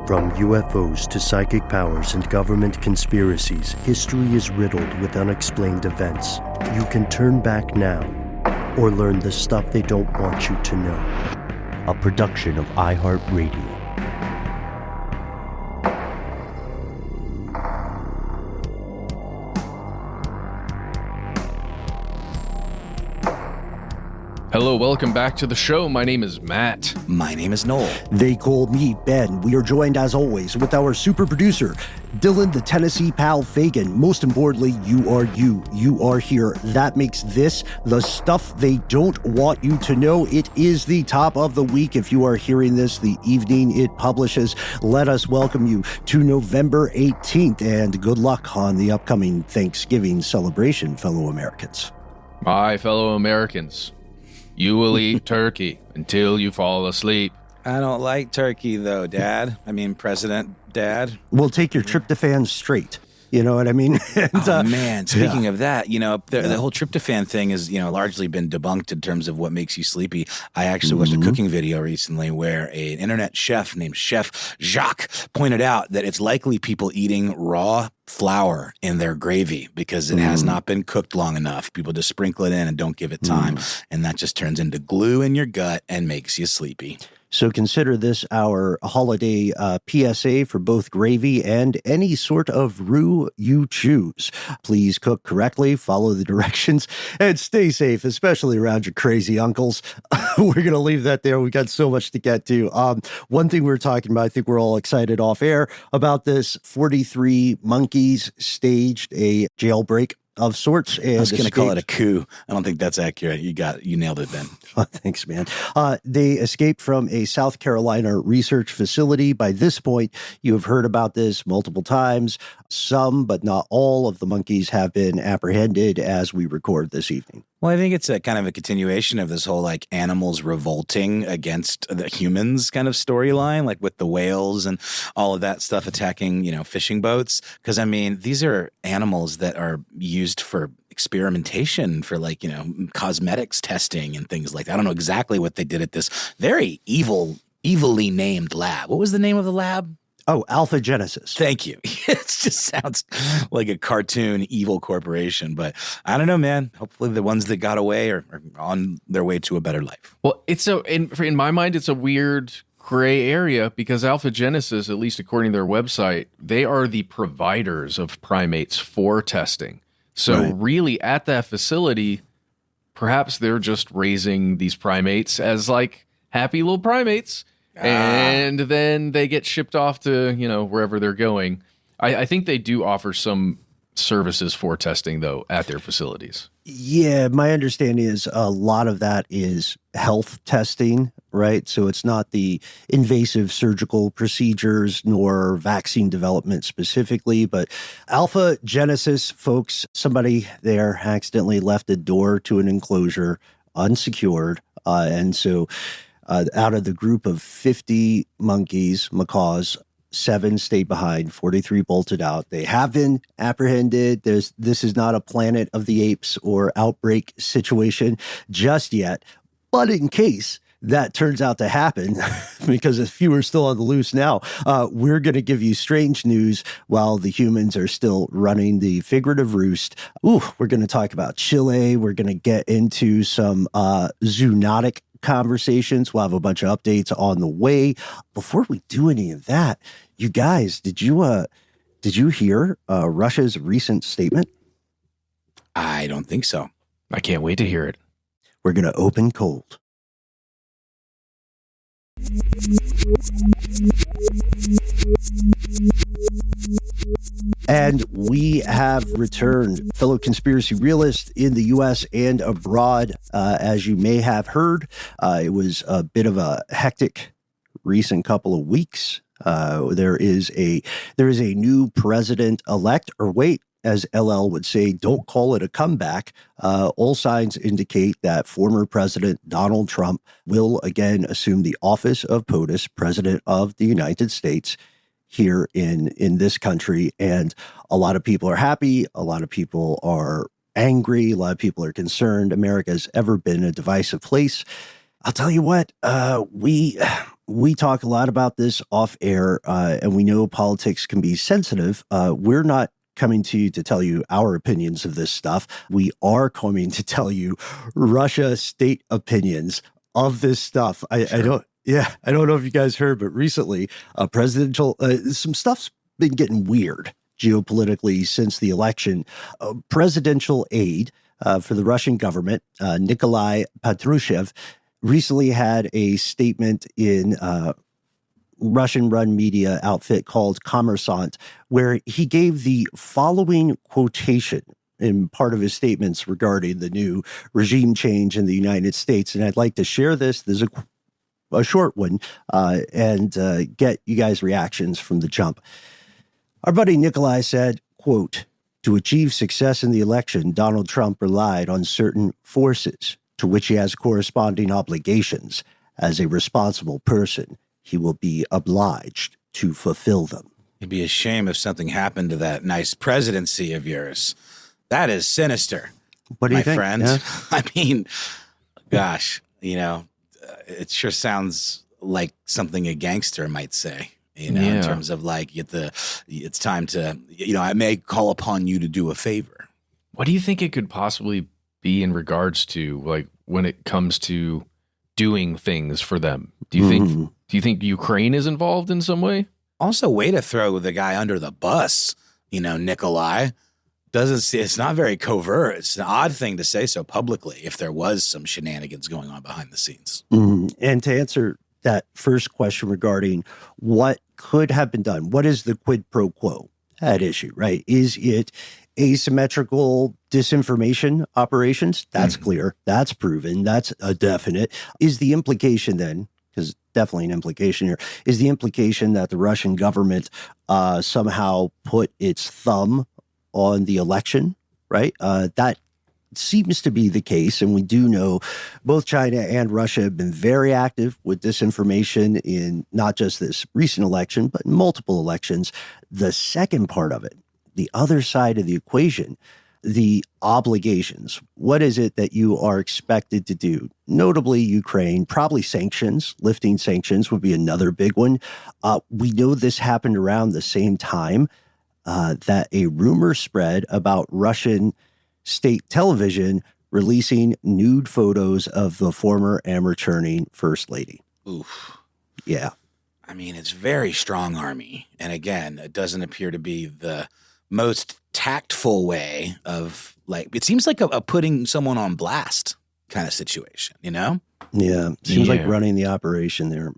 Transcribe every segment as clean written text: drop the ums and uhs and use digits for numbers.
From UFOs to psychic powers and government conspiracies, history is riddled with unexplained events. You can turn back now or learn the stuff they don't want you to know. A production of iHeartRadio. Hello, welcome back to the show. My name is Matt. My name is Noel. They call me Ben. We are joined, as always, with our super producer, Dylan the Tennessee Pal Fagan. Most importantly, you are you. You are here. That makes this the stuff they don't want you to know. It is the top of the week. If you are hearing this the evening it publishes, let us welcome you to November 18th, and good luck on the upcoming Thanksgiving celebration, fellow Americans. My fellow Americans, you will eat turkey until you fall asleep. I don't like turkey, though, Dad. I mean, President Dad. We'll take your tryptophan straight. You know what I mean? And, man, speaking of that, the whole tryptophan thing has, largely been debunked in terms of what makes you sleepy. I actually watched a cooking video recently where an internet chef named Chef Jacques pointed out that it's likely people eating raw flour in their gravy because it has not been cooked long enough. People just sprinkle it in and don't give it time. And that just turns into glue in your gut and makes you sleepy. So consider this our holiday PSA for both gravy and any sort of roux you choose. Please cook correctly, follow the directions, and stay safe, especially around your crazy uncles. We're going to leave that there. We got so much to get to. One thing we were talking about, I think we're all excited off air about this. 43 monkeys staged a jailbreak of sorts. And I was going to call it a coup. I don't think that's accurate. You nailed it, Ben. Oh, thanks, man. They escaped from a South Carolina research facility. By this point, you have heard about this multiple times. Some, but not all, of the monkeys have been apprehended as we record this evening. Well, I think it's a kind of a continuation of this whole animals revolting against the humans kind of storyline, like with the whales and all of that stuff attacking, fishing boats. Because these are animals that are used for experimentation for cosmetics testing and things like that. I don't know exactly what they did at this very evilly named lab. What was the name of the lab? Oh, Alpha Genesis. Thank you. It just sounds like a cartoon evil corporation, but I don't know, man. Hopefully the ones that got away are on their way to a better life. Well, it's in my mind, it's a weird gray area because Alpha Genesis, at least according to their website, they are the providers of primates for testing. So really at that facility, perhaps they're just raising these primates as happy little primates. And then they get shipped off to, wherever they're going. I think they do offer some services for testing, though, at their facilities. Yeah, my understanding is a lot of that is health testing, right? So it's not the invasive surgical procedures nor vaccine development specifically, but Alpha Genesis, folks, somebody there accidentally left a door to an enclosure unsecured. And so out of the group of 50 macaws, 7 stayed behind, 43 bolted out. They have been apprehended. This is not a Planet of the Apes or outbreak situation just yet. But in case that turns out to happen, because a few are still on the loose now, we're going to give you strange news while the humans are still running the figurative roost. We're going to talk about Chile. We're going to get into some zoonotic conversations. We'll have a bunch of updates on the way. Before we do any of that, you guys, did you hear Russia's recent statement? I don't think so. I can't wait to hear it. We're going to open cold. And we have returned, fellow conspiracy realists in the U.S. and abroad. As you may have heard, it was a bit of a hectic recent couple of weeks. There is a new president-elect, or wait, as LL would say, don't call it a comeback. All signs indicate that former President Donald Trump will again assume the office of POTUS, President of the United States, here in this country. And a lot of people are happy. A lot of people are angry. A lot of people are concerned. America has ever been a divisive place. I'll tell you what, we we talk a lot about this off air, and we know politics can be sensitive. We're not coming to you to tell you our opinions of this stuff. We are coming to tell you Russia state opinions of this stuff. I don't know if you guys heard, but recently, presidential, some stuff's been getting weird geopolitically since the election. Presidential aide for the Russian government, Nikolai Patrushev, recently had a statement in Russian-run media outfit called Kommersant, where he gave the following quotation in part of his statements regarding the new regime change in the United States. And I'd like to share this. There's a short one, and get you guys' reactions from the jump. Our buddy Nikolai said, quote, "To achieve success in the election, Donald Trump relied on certain forces to which he has corresponding obligations. As a responsible person, he will be obliged to fulfill them." It'd be a shame if something happened to that nice presidency of yours. That is sinister. What do you my think, friend? yeah? I mean, gosh, it sure sounds like something a gangster might say. In terms of like, it's time to, I may call upon you to do a favor. What do you think it could possibly be in regards to, like, when it comes to doing things for them? Do you think Ukraine is involved in some way? Also, way to throw the guy under the bus, Nikolai. It's not very covert. It's an odd thing to say so publicly if there was some shenanigans going on behind the scenes. Mm-hmm. And to answer that first question regarding what could have been done, what is the quid pro quo at issue, right? Is it asymmetrical disinformation operations? That's clear. That's proven. That's a definite. Is the implication then, because definitely an implication here, is the implication that the Russian government somehow put its thumb on the election, right? That seems to be the case. And we do know both China and Russia have been very active with disinformation in not just this recent election, but multiple elections. The second part of it, the other side of the equation, the obligations. What is it that you are expected to do? Notably, Ukraine, probably sanctions, lifting sanctions would be another big one. We know this happened around the same time that a rumor spread about Russian state television releasing nude photos of the former and returning First Lady. Oof. Yeah. I mean, it's very strong army. And again, it doesn't appear to be the most tactful way of, like, it seems like a putting someone on blast kind of situation, Yeah. Seems like running the operation there.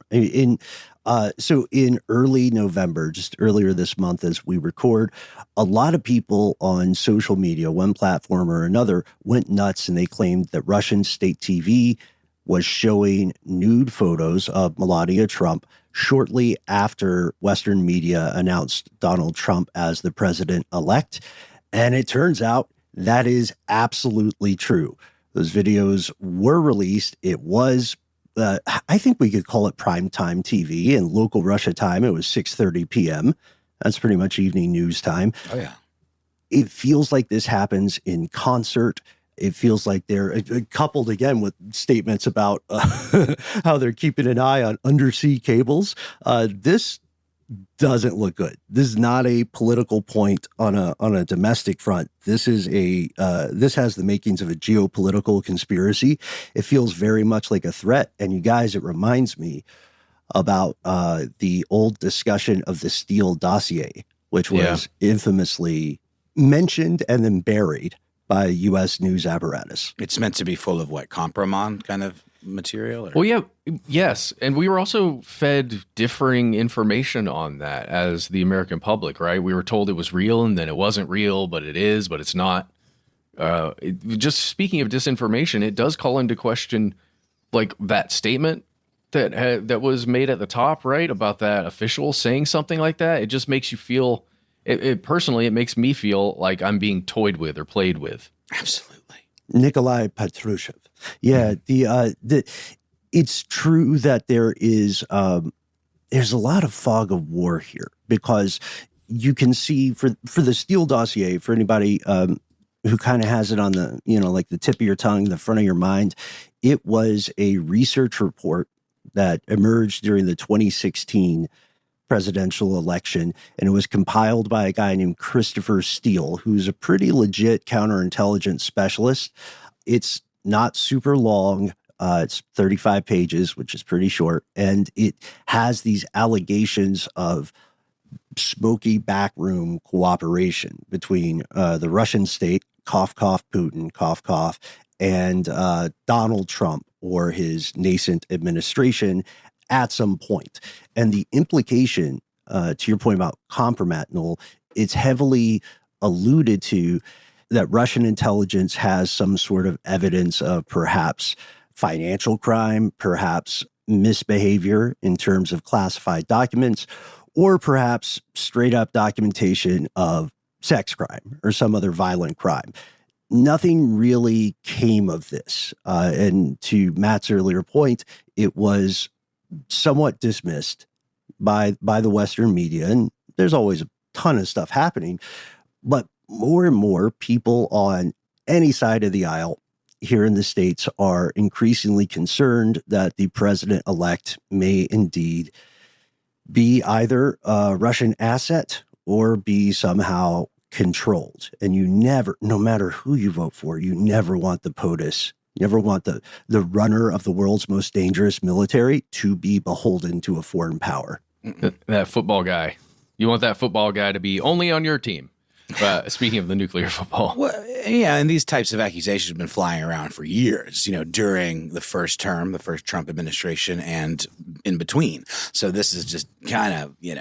So in early November, just earlier this month as we record, a lot of people on social media, one platform or another, went nuts and they claimed that Russian state TV was showing nude photos of Melania Trump shortly after Western media announced Donald Trump as the president-elect. And it turns out that is absolutely true. Those videos were released. It was I think we could call it primetime TV. In local Russia time, it was 6:30 p.m. That's pretty much evening news time. Oh, yeah. It feels like this happens in concert. It feels like they're coupled again with statements about how they're keeping an eye on undersea cables. This doesn't look good. This is not a political point on a domestic front. This is this has the makings of a geopolitical conspiracy. It feels very much like a threat. And you guys, it reminds me about the old discussion of the Steele dossier, which was infamously mentioned and then buried by U.S. news apparatus. It's meant to be full of what, compromise kind of material? Or? Well, yes. And we were also fed differing information on that as the American public, right? We were told it was real and then it wasn't real, but it is, but it's not. Just speaking of disinformation, it does call into question, like, that statement that was made at the top, right? About that official saying something like that. It just makes you feel, personally, it makes me feel like I'm being toyed with or played with. Absolutely. Nikolai Patrushev. Yeah, it's true that there's a lot of fog of war here, because you can see for the Steele dossier, for anybody who kind of has it on the, like the tip of your tongue, the front of your mind, it was a research report that emerged during the 2016 presidential election, and it was compiled by a guy named Christopher Steele, who's a pretty legit counterintelligence specialist. It's not super long. It's 35 pages, which is pretty short, and it has these allegations of smoky backroom cooperation between the Russian state, cough, cough, Putin, cough, cough, and Donald Trump or his nascent administration at some point. And the implication, to your point about compromat, Noel, it's heavily alluded to that Russian intelligence has some sort of evidence of perhaps financial crime, perhaps misbehavior in terms of classified documents, or perhaps straight up documentation of sex crime or some other violent crime. Nothing really came of this. And to Matt's earlier point, it was somewhat dismissed by the Western media. And there's always a ton of stuff happening. But more and more people on any side of the aisle here in the States are increasingly concerned that the president-elect may indeed be either a Russian asset or be somehow controlled. And you never, no matter who you vote for, you never want the POTUS, you never want the runner of the world's most dangerous military to be beholden to a foreign power. That football guy. You want that football guy to be only on your team. Speaking of the nuclear football. Well, yeah, and these types of accusations have been flying around for years, during the first term, the first Trump administration, and in between. So this is just kind of, going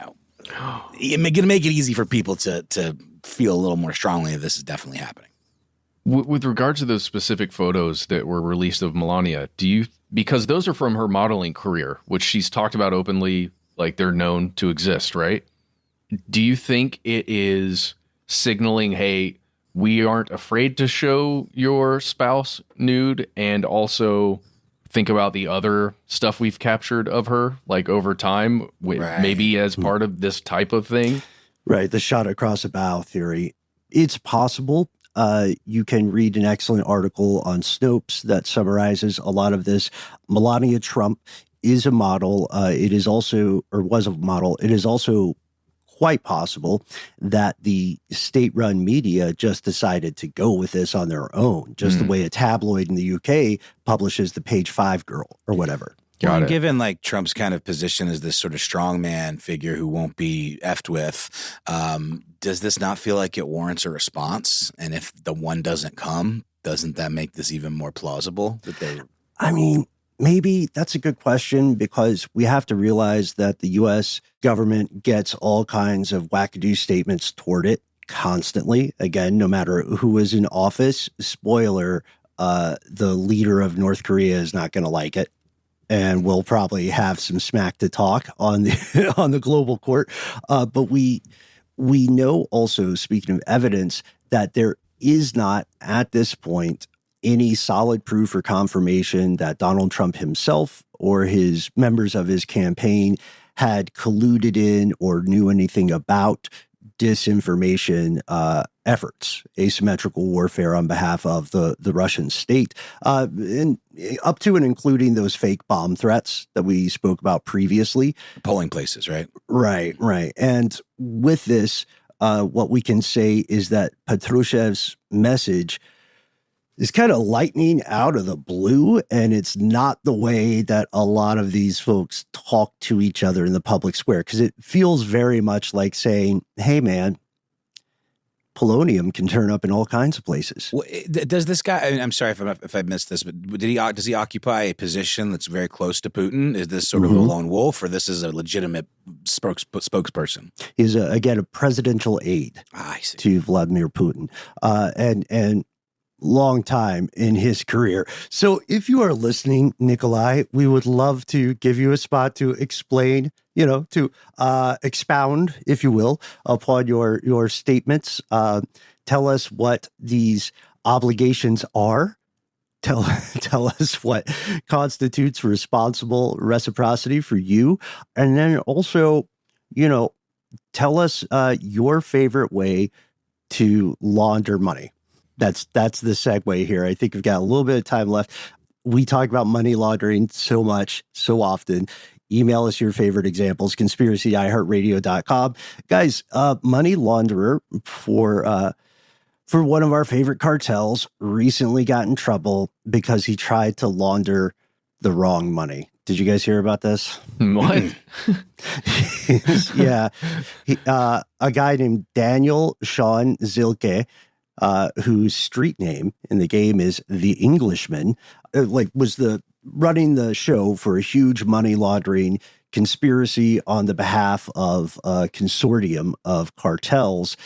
to make it easy for people to feel a little more strongly that this is definitely happening. With regard to those specific photos that were released of Melania, because those are from her modeling career, which she's talked about openly, like they're known to exist, right? Do you think it is signaling, hey, we aren't afraid to show your spouse nude, and also think about the other stuff we've captured of her, like over time, right, maybe as part of this type of thing? Right, the shot across the bow theory. It's possible. You can read an excellent article on Snopes that summarizes a lot of this. Melania Trump is a model. It is also, or was a model. It is also quite possible that the state-run media just decided to go with this on their own, just the way a tabloid in the UK publishes the Page 5 girl or whatever. Well, given like Trump's kind of position as this sort of strongman figure who won't be effed with, does this not feel like it warrants a response? And if the one doesn't come, doesn't that make this even more plausible? I mean, maybe that's a good question, because we have to realize that the U.S. government gets all kinds of wackadoo statements toward it constantly. Again, no matter who is in office, spoiler, the leader of North Korea is not going to like it. And we'll probably have some smack to talk on the on the global court. But we know also, speaking of evidence, that there is not at this point any solid proof or confirmation that Donald Trump himself or his members of his campaign had colluded in or knew anything about disinformation efforts, asymmetrical warfare on behalf of the Russian state, and up to and including those fake bomb threats that we spoke about previously. Polling places, right? Right. And with this, what we can say is that Patrushev's message is kind of lightning out of the blue, and it's not the way that a lot of these folks talk to each other in the public square, because it feels very much like saying, hey, man, polonium can turn up in all kinds of places. Well, does this guy, I'm sorry if I missed this, but does he occupy a position that's very close to Putin? Is this sort of a lone wolf, or this is a legitimate spokesperson? He's, again, a presidential aide to Vladimir Putin. And long time in his career. So if you are listening, Nikolai, we would love to give you a spot to explain, to expound, if you will, upon your statements. Tell us what these obligations are. Tell us what constitutes responsible reciprocity for you. And then also, tell us your favorite way to launder money. That's the segue here. I think we've got a little bit of time left. We talk about money laundering so much, so often. Email us your favorite examples, conspiracy@iHeartRadio.com. Guys, money launderer for one of our favorite cartels recently got in trouble because he tried to launder the wrong money. Did you guys hear about this? What? Yeah. A guy named Daniel Sean Zilke, whose street name in the game is The Englishman, was running the show for a huge money laundering conspiracy on the behalf of a consortium of cartels.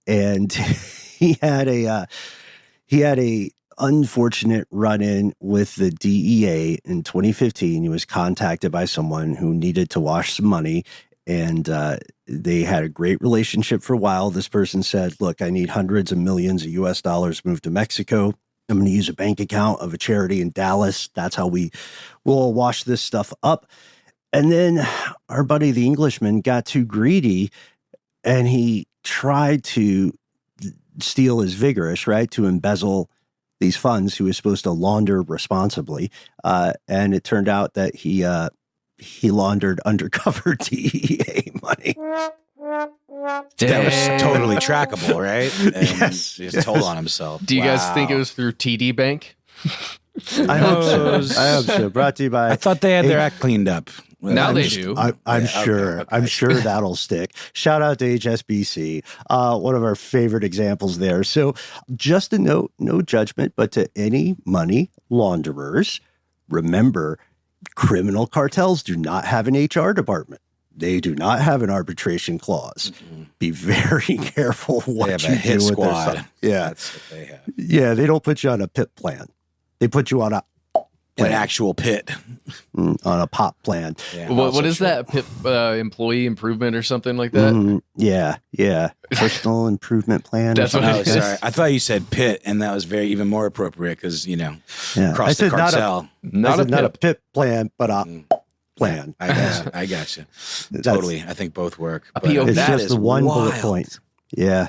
And he had a unfortunate run-in with the DEA in 2015. He was contacted by someone who needed to wash some money, and they had a great relationship for a while. This person said, look, I need hundreds of millions of US dollars moved to Mexico. I'm going to use a bank account of a charity in Dallas. That's how we will wash this stuff up. And then our buddy, the Englishman, got too greedy, and he tried to steal his vigorish, right, to embezzle these funds he was supposed to launder responsibly. And it turned out that he laundered undercover DEA money. That was totally trackable, right? And Yes. he just told on himself. Do you guys think it was through TD Bank? I hope so. I hope so. Brought to you by... I thought they had their act cleaned up. Now they do. I'm Yeah, sure. okay. I'm sure that'll stick. Shout out to HSBC. One of our favorite examples there. So just a note, no judgment, but to any money launderers, remember, criminal cartels do not have an HR department. They do not have an arbitration clause. Mm-hmm. Be very careful what have you a hit do with their squad. stuff. Yeah. That's what they have. Yeah, they don't put you on a PIP plan. They put you on An actual pit. a POP plan. Yeah, What also is true. that? Employee improvement or something like that? Mhm. Yeah. Personal improvement plan. That's what Oh, it is. sorry. I thought you said pit, and that was even more appropriate because, Yeah. across I the said cartel. Not a not a pip. PIP plan, but a plan. I got you. Totally. I think both work. A but PO. It's that just is the one bullet wild. point. Yeah.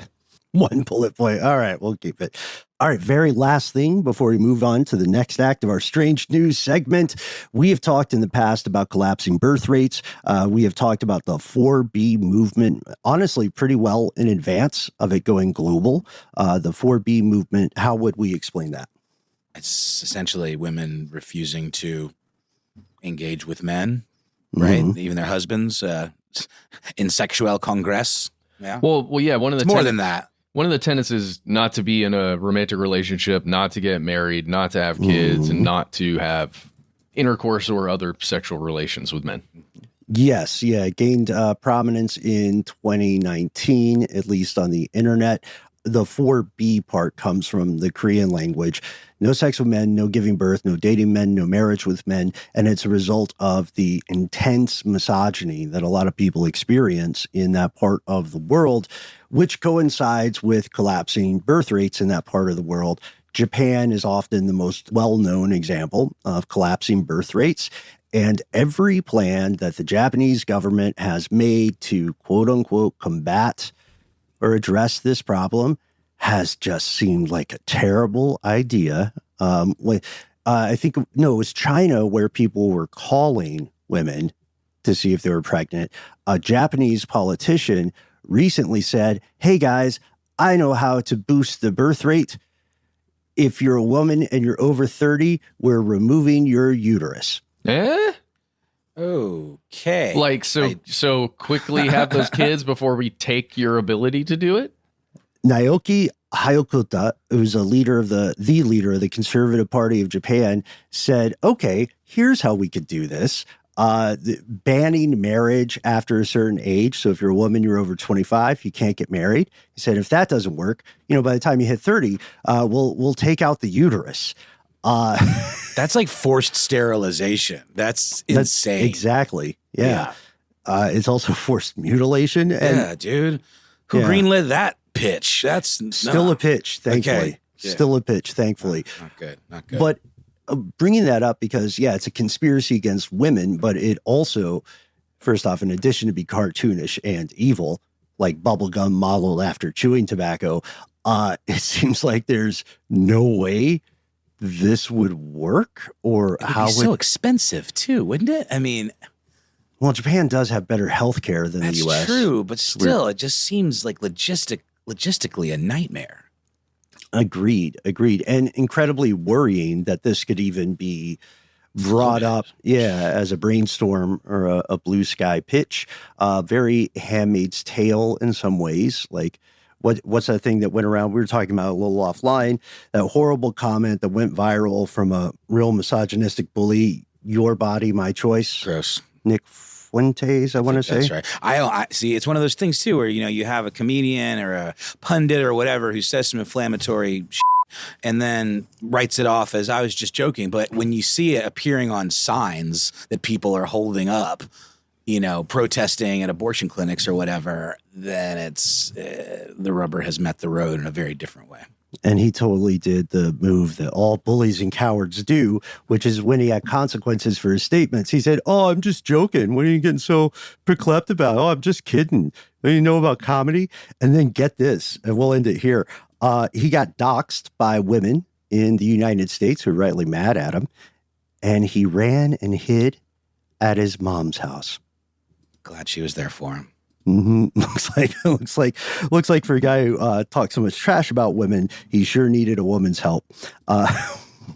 One bullet point. All right, we'll keep it. All right, very last thing before we move on to the next act of our strange news segment. We have talked in the past about collapsing birth rates. We have talked about the 4B movement, honestly, pretty well in advance of it going global. The 4B movement, how would we explain that? It's essentially women refusing to engage with men, right? Mhm. Even their husbands in sexual congress. Yeah. Well, yeah. One of the It's more than that. One of the tenets is not to be in a romantic relationship, not to get married, not to have kids, and not to have intercourse or other sexual relations with men. Yes, yeah, it gained prominence in 2019, at least on the internet. The 4B part comes from the Korean language. No sex with men, no giving birth, no dating men, no marriage with men. And it's a result of the intense misogyny that a lot of people experience in that part of the world, which coincides with collapsing birth rates in that part of the world. Japan is often the most well-known example of collapsing birth rates. And every plan that the Japanese government has made to quote unquote combat or address this problem has just seemed like a terrible idea. I think, no, it was China where people were calling women to see if they were pregnant. A Japanese politician recently said, hey guys, I know how to boost the birth rate. If you're a woman and you're over 30, we're removing your uterus. Eh? Okay. Like, so quickly have those kids before we take your ability to do it? Naoki Hayokota, who's the leader of the Conservative Party of Japan, said, okay, here's how we could do this. Banning marriage after a certain age. So if you're a woman, you're over 25, you can't get married. He said, if that doesn't work, by the time you hit 30, we'll take out the uterus. That's like forced sterilization. That's insane. Exactly. Yeah. It's also forced mutilation. And Yeah, dude. Who Yeah. greenlit that pitch? That's still a pitch, thankfully. Okay. Yeah. Still a pitch, thankfully. Not good. Not good. But bringing that up because, it's a conspiracy against women, but it also, first off, in addition to be cartoonish and evil, like bubblegum modeled after chewing tobacco, it seems like there's no way this would work, or It would how be so expensive too, wouldn't it? I mean, well, Japan does have better healthcare than the U.S. that's true, but still, it just seems like logistically a nightmare. Agreed. And incredibly worrying that this could even be brought up, as a brainstorm or a blue sky pitch. Very Handmaid's Tale in some ways. Like, what's that thing that went around? We were talking about a little offline, that horrible comment that went viral from a real misogynistic bully, "Your body, my choice." Gross. Nick Fuentes, I want to say. That's right. I see. It's one of those things too, where you have a comedian or a pundit or whatever who says some inflammatory shit and then writes it off as I was just joking. But when you see it appearing on signs that people are holding up, protesting at abortion clinics or whatever, then it's the rubber has met the road in a very different way. And he totally did the move that all bullies and cowards do, which is when he had consequences for his statements. He said, "Oh, I'm just joking. What are you getting so percliped about? Oh, I'm just kidding. Don't you know about comedy?" And then get this, and we'll end it here. He got doxxed by women in the United States who were rightly mad at him. And he ran and hid at his mom's house. Glad she was there for him. Mm-hmm. Looks like for a guy who talks so much trash about women, he sure needed a woman's help.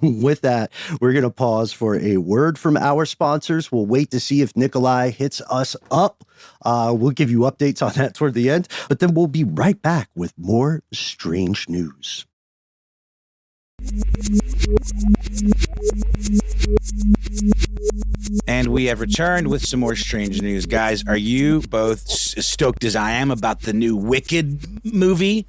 With that, we're going to pause for a word from our sponsors. We'll wait to see if Nikolai hits us up. We'll give you updates on that toward the end, but then we'll be right back with more strange news. And we have returned with some more strange news. Guys, are you both as stoked as I am about the new Wicked movie?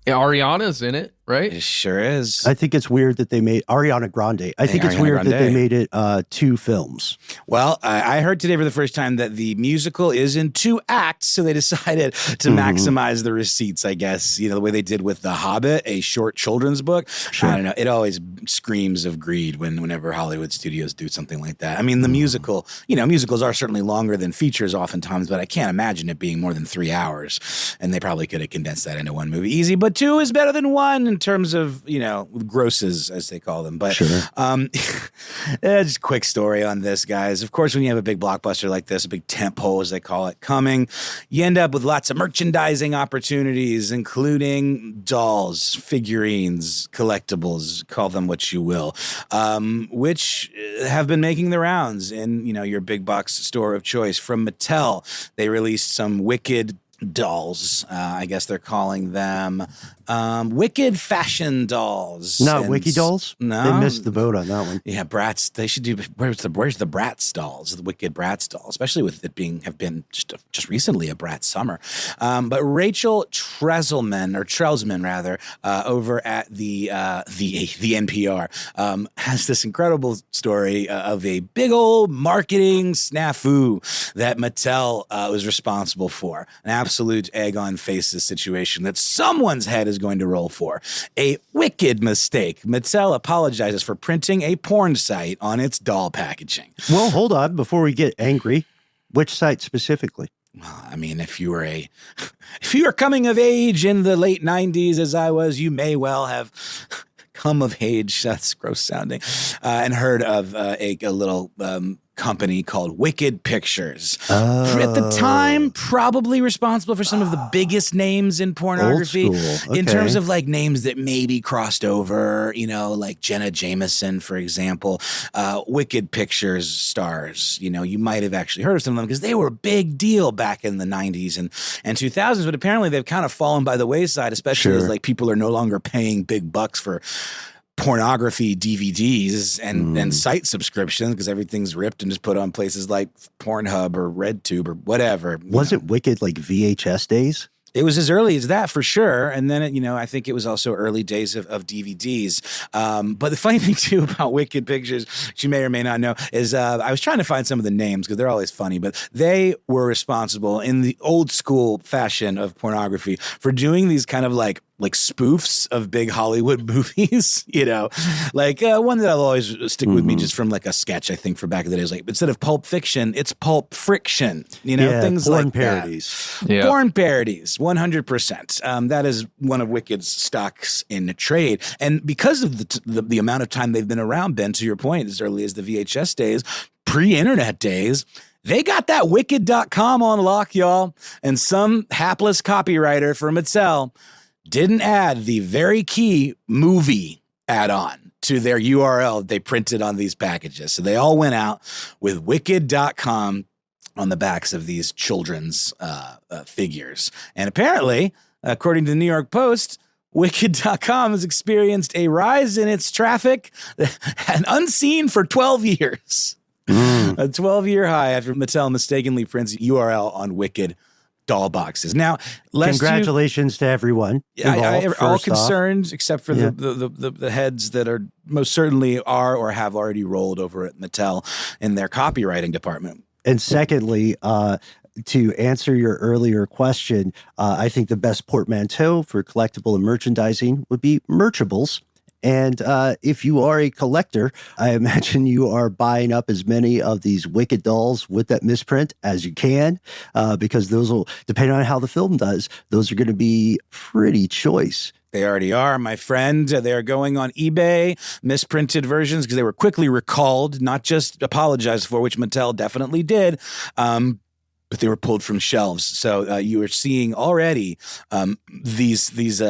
Ariana's in it, right? It sure is. I think it's weird that they made Ariana Grande. I think it's weird that they made it 2 films. Well, I heard today for the first time that the musical is in 2 acts, so they decided to maximize the receipts, I guess. The way they did with The Hobbit, a short children's book. Sure. I don't know. It always screams of greed whenever Hollywood studios do something like that. I mean, the musical, musicals are certainly longer than features oftentimes, but I can't imagine it being more than 3 hours. And they probably could have condensed that into 1 movie easy, but 2 is better than 1 in terms of, grosses, as they call them. But sure. Just a quick story on this, guys. Of course, when you have a big blockbuster like this, a big tentpole, as they call it, coming, you end up with lots of merchandising opportunities, including dolls, figurines, collectibles, call them what you will, which have been making the rounds in, your big box store of choice. From Mattel, they released some Wicked dolls. I guess they're calling them Wicked fashion dolls. No, Wiki dolls? No. They missed the boat on that one. Yeah, Bratz. They should do, where's the Bratz dolls, the Wicked Bratz dolls, especially with it have been just recently a Bratz summer. But Rachel Trelsman rather, over at the NPR, has this incredible story of a big old marketing snafu that Mattel was responsible for. An absolute egg on faces situation that someone's head is going to roll for. A wicked mistake. Mattel apologizes for printing a porn site on its doll packaging. Well, hold on. Before we get angry, which site specifically? Well, I mean, if you were coming of age in the late 90s, as I was, you may well have come of age. That's gross sounding. And heard of a little company called Wicked Pictures. At the time, probably responsible for some of the biggest names in pornography. Okay. In terms of like names that maybe crossed over, like Jenna Jameson, for example. Wicked Pictures stars, you might have actually heard of some of them because they were a big deal back in the 90s and 2000s, but apparently they've kind of fallen by the wayside, especially as like people are no longer paying big bucks for pornography DVDs and site subscriptions because everything's ripped and just put on places like Pornhub or RedTube or whatever. Was it Wicked like VHS days? It was as early as that for sure. And then, I think it was also early days of DVDs. But the funny thing too about Wicked Pictures, which you may or may not know, is I was trying to find some of the names because they're always funny, but they were responsible in the old school fashion of pornography for doing these kind of like like spoofs of big Hollywood movies, you know, like one that I'll always stick with me just from like a sketch, I think, for back in the days, like instead of Pulp Fiction, it's Pulp Friction, you know, things porn like parodies. that. Yeah. Porn parodies, 100%. That is one of Wicked's stocks in trade. And because of the amount of time they've been around, Ben, to your point, as early as the VHS days, pre-internet days, they got that Wicked.com on lock, y'all. And some hapless copywriter for Mattel didn't add the very key movie add-on to their URL they printed on these packages. So they all went out with Wicked.com on the backs of these children's figures. And apparently, according to the New York Post, Wicked.com has experienced a rise in its traffic and unseen for 12 years. A 12-year high after Mattel mistakenly prints URL on Wicked doll boxes. Now, congratulations to everyone involved, all concerned, except for the heads that are most certainly are or have already rolled over at Mattel in their copywriting department. And secondly, to answer your earlier question, I think the best portmanteau for collectible and merchandising would be merchables. And if you are a collector, I imagine you are buying up as many of these Wicked dolls with that misprint as you can, because those will, depending on how the film does, those are going to be pretty choice. They already are, my friend. They are going on eBay, misprinted versions, because they were quickly recalled, not just apologized for, which Mattel definitely did, but they were pulled from shelves. So you are seeing already these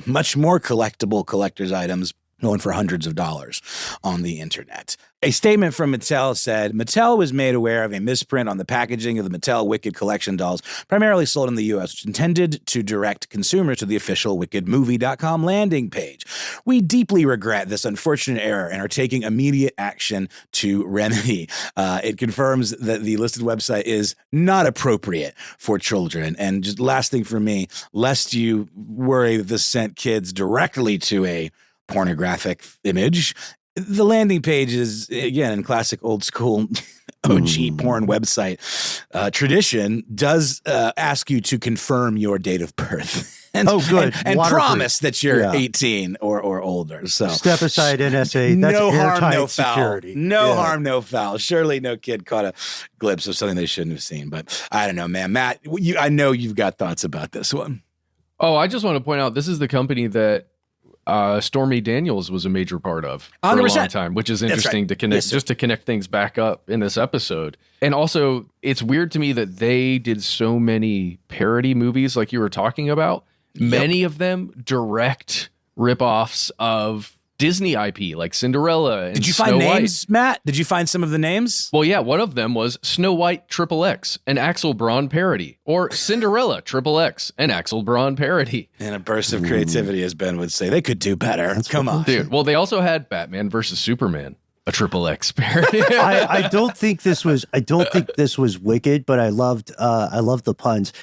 much more collectible collector's items going for hundreds of dollars on the internet. A statement from Mattel said, Mattel was made aware of a misprint on the packaging of the Mattel Wicked collection dolls, primarily sold in the U.S., which intended to direct consumers to the official wickedmovie.com landing page. We deeply regret this unfortunate error and are taking immediate action to remedy. It confirms that the listed website is not appropriate for children. And just last thing for me, lest you worry that this sent kids directly to a pornographic image, the landing page is, again, in classic old school OG porn website tradition, does ask you to confirm your date of birth. And, good. And promise that you're 18 or older. So step aside, NSA. That's no harm, no foul. Security. No harm, no foul. Surely no kid caught a glimpse of something they shouldn't have seen. But I don't know, man. Matt, I know you've got thoughts about this one. Oh, I just want to point out, this is the company that Stormy Daniels was a major part of for 100%. a long time, which is interesting to connect, just to connect things back up in this episode. And also, it's weird to me that they did so many parody movies like you were talking about. Many of them direct ripoffs of Disney IP, like Cinderella and Did you Snow find White. names, Matt? Did you find some of the names? Well, yeah, one of them was Snow White XXX, an Axel Braun parody, or Cinderella XXX, an Axel Braun parody. In a burst of creativity, as Ben would say. They could do better. Come on. Dude, well, they also had Batman versus Superman, a XXX parody. I don't think this was Wicked, but I loved the puns.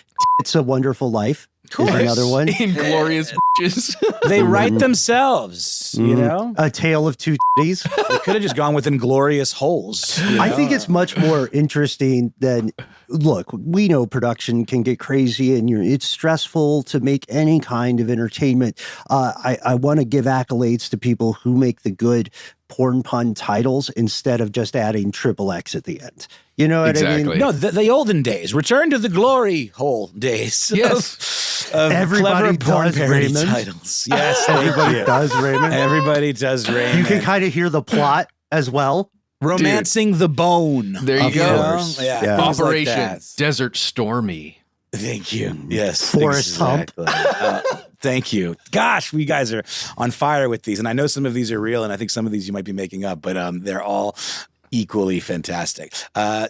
It's a Wonderful Life. Is another one. Inglorious bitches. They write themselves, you know? A Tale of Two Titties. They could have just gone with Inglorious Holes. You know? I think it's much more interesting than, look, we know production can get crazy and it's stressful to make any kind of entertainment. I want to give accolades to people who make the good porn pun titles instead of just adding XXX at the end. You know what I mean? No, the olden days. Return to the glory hole days. Yes. Of everybody clever porn does parody Raymond. titles. Yes, everybody does Raymond. Everybody does Raymond. You can kind of hear the plot as well. Romancing the Bone. There you go. Yeah. Operation like Desert Stormy. Thank you. Yes. Forest Hump. Thank you. Gosh, we guys are on fire with these. And I know some of these are real, and I think some of these you might be making up, but they're all equally fantastic.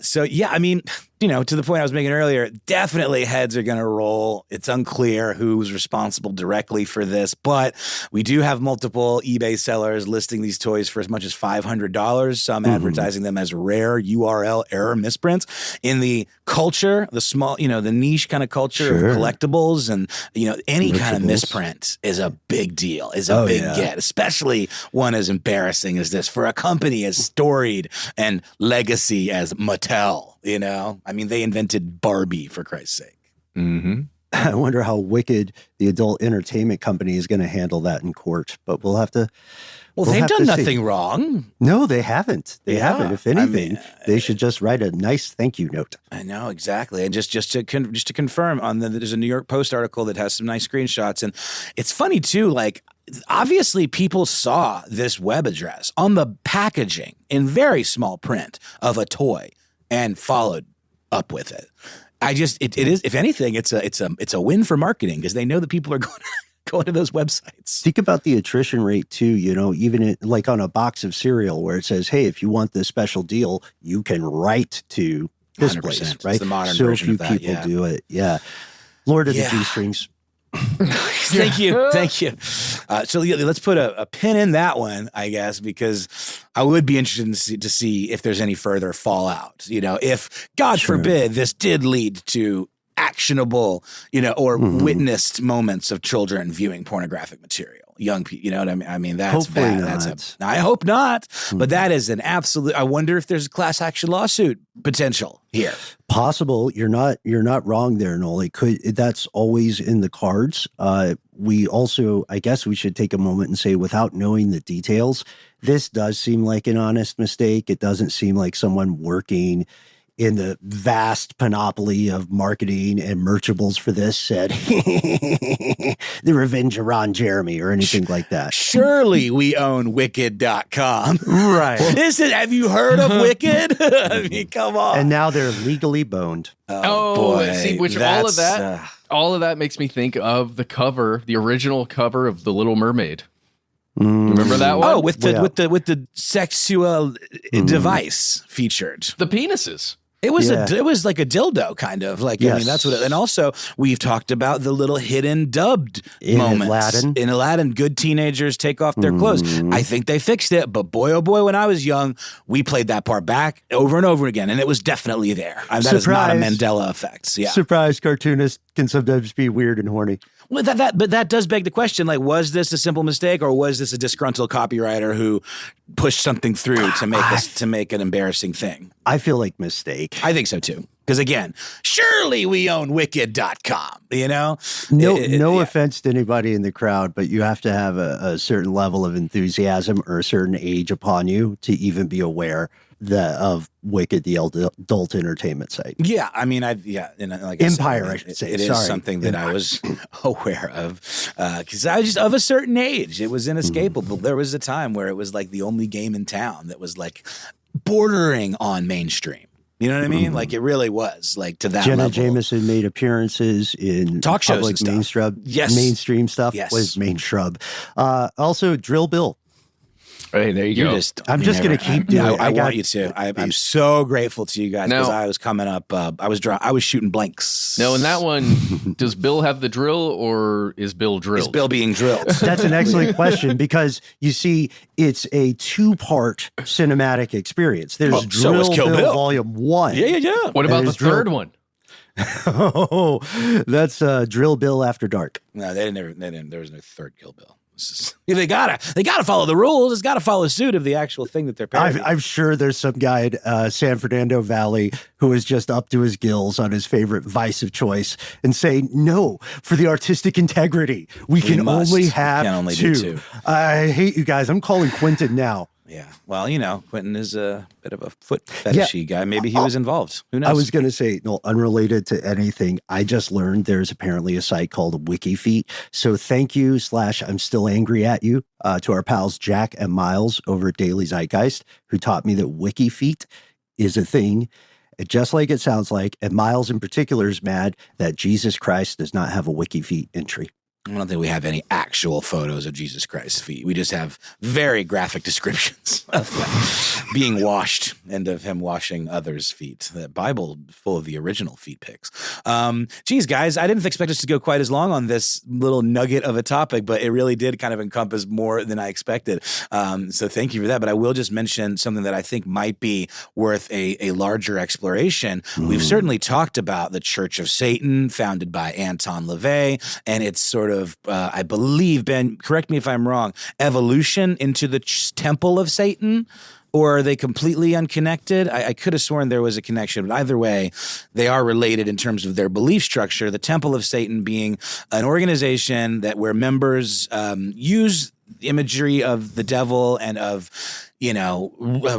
So, yeah, I mean, you know, to the point I was making earlier, definitely heads are going to roll. It's unclear who's responsible directly for this, but we do have multiple eBay sellers listing these toys for as much as $500, some advertising them as rare URL error misprints. In the culture, the small, you know, the niche kind of culture of collectibles and, you know, any kind of misprint is a big deal, is a big get, especially one as embarrassing as this for a company as storied and legacy as Mattel. You know, I mean, they invented Barbie, for Christ's sake. Mm-hmm. I wonder how Wicked, the adult entertainment company, is going to handle that in court. But we'll have to. Well, we'll they've have done to nothing see. wrong. No, they haven't. They Yeah, haven't. If I anything, mean, they should just write a nice thank you note. I know, exactly. And just to confirm, there's a New York Post article that has some nice screenshots, and it's funny too. Like, obviously, people saw this web address on the packaging in very small print of a toy and followed up with it. It is, if anything, it's a win for marketing because they know that people are going to those websites. Think about the attrition rate too. Even like on a box of cereal where it says, "Hey, if you want this special deal, you can write to this 100%. place." It's Right? the modern so version few of that, people yeah. do it. Yeah. Lord of the Yeah. G-strings. Thank you. So let's put a pin in that one, I guess, because I would be interested to see if there's any further fallout. If God forbid this did lead to actionable, or witnessed moments of children viewing pornographic material. Young people, you know what I mean? I mean, that's Hopefully bad. not. I hope not. But that is an absolute. I wonder if there's a class action lawsuit potential here. Possible. You're not wrong there, Noel. It could. That's always in the cards. We also, I guess, we should take a moment and say, without knowing the details, this does seem like an honest mistake. It doesn't seem like someone working in the vast panoply of marketing and merchables for this said the Revenge of Ron Jeremy or anything like that. Surely we own Wicked.com. Right. Have you heard of Wicked? I mean, come on. And now they're legally boned. Oh, boy. see, which all of that makes me think of the original cover of The Little Mermaid. Remember that one? Oh, with the sexual device featured. The penises. It was like a dildo kind of like, I mean, that's what and also we've talked about the little hidden dubbed moments in Aladdin. Good teenagers take off their clothes. I think they fixed it, but boy, oh boy, when I was young, we played that part back over and over again. And it was definitely there. That is not a Mandela effect. Yeah. Surprise, cartoonists can sometimes be weird and horny. Well, but that does beg the question, like, was this a simple mistake or was this a disgruntled copywriter who pushed something through to make an embarrassing thing? I feel like mistake. I think so too. Because again, surely we own Wicked.com, No offense to anybody in the crowd, but you have to have a certain level of enthusiasm or a certain age upon you to even be aware of Wicked, the adult entertainment site. Yeah, I mean, like Empire, I should say. It is something that I was aware of because I was just of a certain age. It was inescapable. There was a time where it was like the only game in town that was like bordering on mainstream. You know what I mean? Like it really was like to that Jenna level. Jameson made appearances in talk shows and stuff. Mainstream stuff was main shrub. Also, Drill Bill. Hey, there you go. I'm just going to keep doing it. I want you to. I'm so grateful to you guys because I was coming up. I was shooting blanks. No, in that one, does Bill have the drill or is Bill drilled? Is Bill being drilled? That's an excellent question because you see, it's a 2-part cinematic experience. There's Drill Bill Volume 1. Yeah. What about the third one? Oh, that's Drill Bill After Dark. No, they didn't. There was no third Kill Bill. They gotta follow the rules. It's gotta follow suit of the actual thing that they're parodying. I'm sure there's some guy in San Fernando Valley who is just up to his gills on his favorite vice of choice and saying, no, for the artistic integrity, we can only have two. I hate you guys. I'm calling Quentin now. Yeah. Well, Quentin is a bit of a foot fetishy guy. Maybe he was involved. Who knows? I was going to say, no, unrelated to anything. I just learned there's apparently a site called WikiFeet. So thank you / I'm still angry at you to our pals Jack and Miles over at Daily Zeitgeist, who taught me that WikiFeet is a thing. Just like it sounds like. And Miles in particular is mad that Jesus Christ does not have a WikiFeet entry. I don't think we have any actual photos of Jesus Christ's feet. We just have very graphic descriptions of being washed and of him washing others' feet. The Bible full of the original feet pics. Geez, guys, I didn't expect us to go quite as long on this little nugget of a topic, but it really did kind of encompass more than I expected. So thank you for that. But I will just mention something that I think might be worth a larger exploration. We've certainly talked about the Church of Satan, founded by Anton LaVey, and its sort of, I believe, Ben, correct me if I'm wrong, evolution into the Temple of Satan. or are they completely unconnected? I could have sworn there was a connection, but either way, they are related in terms of their belief structure. The Temple of Satan being an organization that where members use imagery of the devil and of,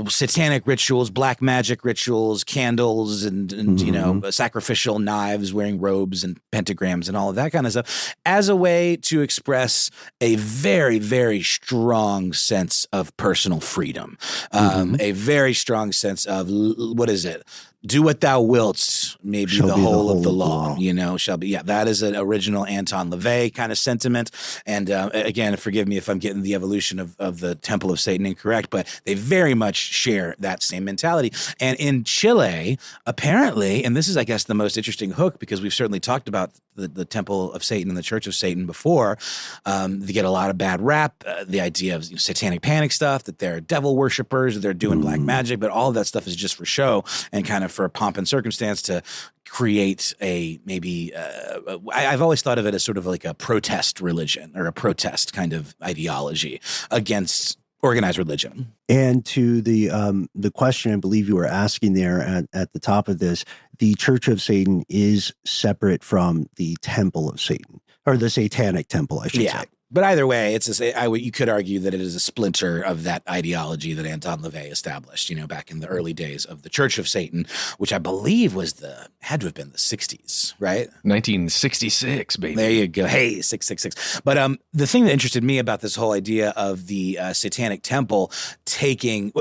satanic rituals, black magic rituals, candles, and sacrificial knives, wearing robes and pentagrams and all of that kind of stuff, as a way to express a very, very strong sense of personal freedom, a very strong sense of, what is it? Do what thou wilt, maybe the whole of the law, shall be. Yeah, that is an original Anton LaVey kind of sentiment. And again, forgive me if I'm getting the evolution of the Temple of Satan incorrect, but they very much share that same mentality. And in Chile, apparently, and this is, I guess, the most interesting hook, because we've certainly talked about the Temple of Satan and the Church of Satan before. They get a lot of bad rap, the idea of satanic panic stuff, that they're devil worshipers, they're doing black magic, but all of that stuff is just for show and kind of for pomp and circumstance to create I've always thought of it as sort of like a protest religion or a protest kind of ideology against organized religion. And to the question I believe you were asking there at the top of this, the Church of Satan is separate from the Temple of Satan, or the Satanic Temple, I should say. But either way, you could argue that it is a splinter of that ideology that Anton LaVey established, back in the early days of the Church of Satan, which I believe had to have been the 60s, right? 1966, baby. There you go. Hey, 666. But the thing that interested me about this whole idea of the Satanic Temple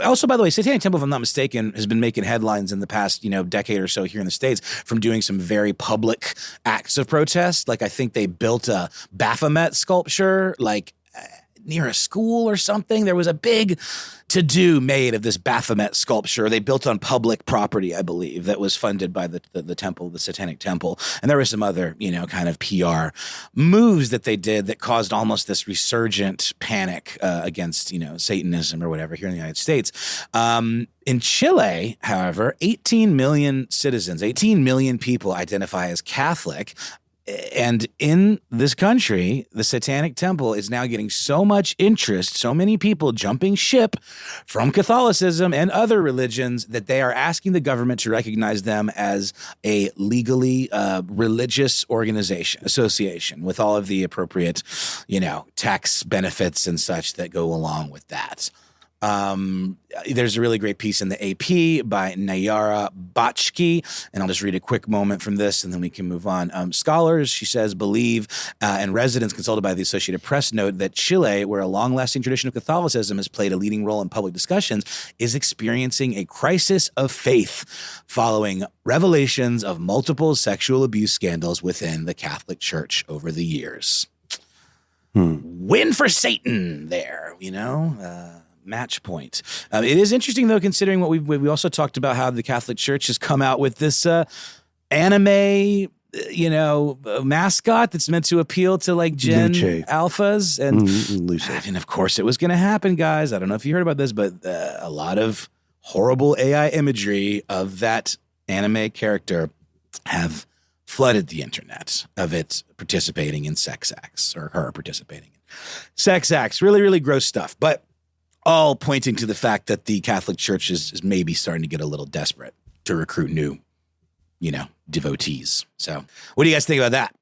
also, by the way, Satanic Temple, if I'm not mistaken, has been making headlines in the past, decade or so here in the States from doing some very public acts of protest. Like, I think they built a Baphomet sculpture near a school or something. There was a big to-do made of this Baphomet sculpture they built on public property, I believe, that was funded by the temple, the Satanic Temple. And there were some other, kind of PR moves that they did that caused almost this resurgent panic against, Satanism or whatever here in the United States. In Chile, however, 18 million citizens, 18 million people identify as Catholic. And in this country, the Satanic Temple is now getting so much interest, so many people jumping ship from Catholicism and other religions, that they are asking the government to recognize them as a legally religious association with all of the appropriate, tax benefits and such that go along with that. There's a really great piece in the AP by Nayara Bachki, and I'll just read a quick moment from this and then we can move on. Scholars, she says, believe, and residents consulted by the Associated Press note that Chile, where a long-lasting tradition of Catholicism has played a leading role in public discussions, is experiencing a crisis of faith following revelations of multiple sexual abuse scandals within the Catholic Church over the years. Win for Satan there, match point. It is interesting, though, considering what we also talked about, how the Catholic Church has come out with this anime, mascot that's meant to appeal to like Gen Alphas. And of course it was going to happen, guys. I don't know if you heard about this, but a lot of horrible AI imagery of that anime character have flooded the internet of it participating in sex acts, or her participating in sex acts. Really, really gross stuff. But all pointing to the fact that the Catholic Church is maybe starting to get a little desperate to recruit new, devotees. So what do you guys think about that?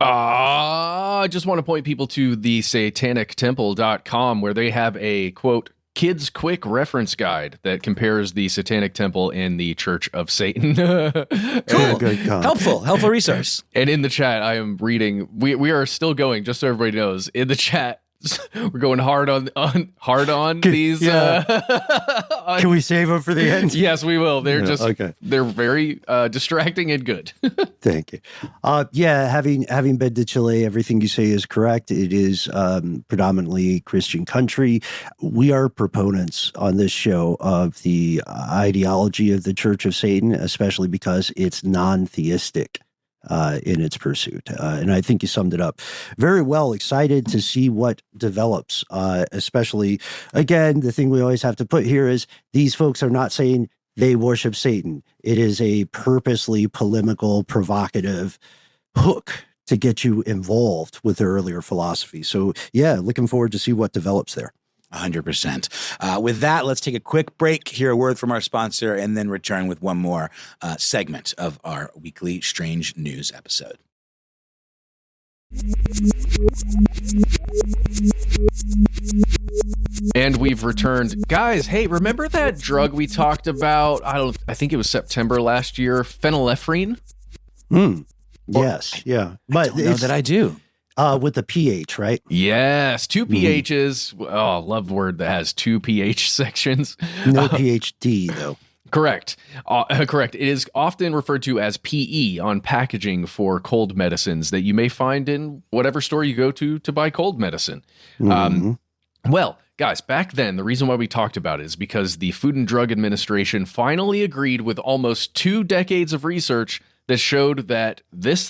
I just want to point people to the satanictemple.com, where they have a, quote, kids quick reference guide that compares the Satanic Temple and the Church of Satan. Cool. Good. Helpful resource. And in the chat, I am reading, we are still going, just so everybody knows, in the chat, we're going hard on these. Can we save them for the end? Yes, we will. They're they're very distracting and good. Thank you. Having been to Chile, everything you say is correct. It is predominantly Christian country. We are proponents on this show of the ideology of the Church of Satan, especially because it's non-theistic in its pursuit. And I think you summed it up very well. Excited to see what develops, especially, again, the thing we always have to put here is these folks are not saying they worship Satan. It is a purposely polemical, provocative hook to get you involved with their earlier philosophy. So, yeah, looking forward to see what develops there. 100%. With that, let's take a quick break, hear a word from our sponsor, and then return with one more segment of our weekly Strange News episode. And we've returned. Guys, hey, remember that drug we talked about? I think it was September last year, phenylephrine? Yes, yeah. But I don't know that I do. With the pH, right? Yes, 2 pHs. Oh, love word that has 2 pH sections. No PhD, though. Correct. Correct. It is often referred to as PE on packaging for cold medicines that you may find in whatever store you go to buy cold medicine. Well, guys, back then, the reason why we talked about it is because the Food and Drug Administration finally agreed with almost 2 decades of research that showed that this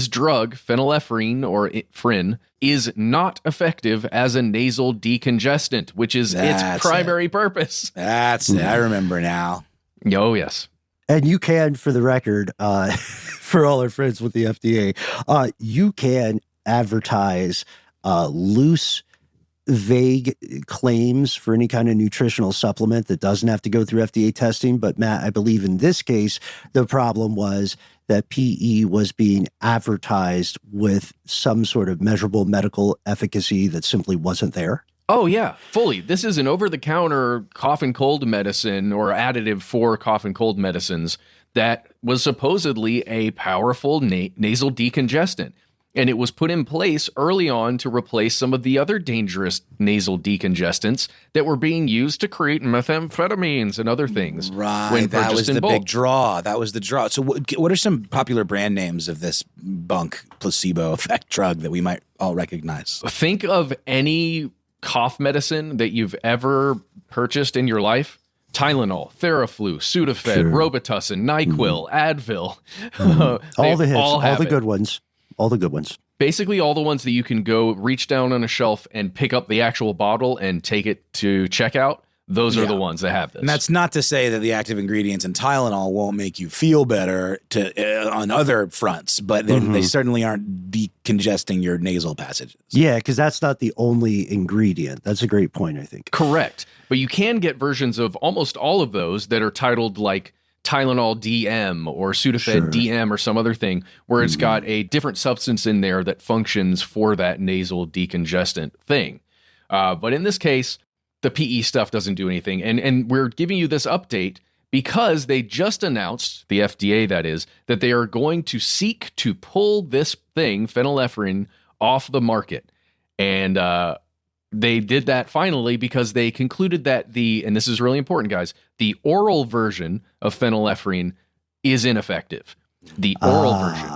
drug, phenylephrine or Phren, is not effective as a nasal decongestant, which is its primary purpose. That's it. I remember now. Oh, yes. And you can, for the record, for all our friends with the FDA, you can advertise loose, vague claims for any kind of nutritional supplement that doesn't have to go through FDA testing. But Matt, I believe in this case, the problem was that PE was being advertised with some sort of measurable medical efficacy that simply wasn't there. Oh, yeah, fully. This is an over-the-counter cough and cold medicine or additive for cough and cold medicines that was supposedly a powerful nasal decongestant. And it was put in place early on to replace some of the other dangerous nasal decongestants that were being used to create methamphetamines and other things. Right, that was the big draw. That was the draw. So what are some popular brand names of this bunk placebo effect drug that we might all recognize? Think of any cough medicine that you've ever purchased in your life. Tylenol, Theraflu, Sudafed, Robitussin, NyQuil, Advil. All the hits, all the good ones. All the good ones. Basically, all the ones that you can go reach down on a shelf and pick up the actual bottle and take it to checkout. Those are the ones that have this. And that's not to say that the active ingredients in Tylenol won't make you feel better on other fronts, but they certainly aren't decongesting your nasal passages. Yeah, because that's not the only ingredient. That's a great point, I think. Correct. But you can get versions of almost all of those that are titled like Tylenol DM or Sudafed DM or some other thing where it's got a different substance in there that functions for that nasal decongestant thing. But in this case, the PE stuff doesn't do anything. And we're giving you this update because they just announced, the FDA that is, that they are going to seek to pull this thing, phenylephrine, off the market. And they did that finally because they concluded that and this is really important, guys, the oral version of phenylephrine is ineffective. The oral version.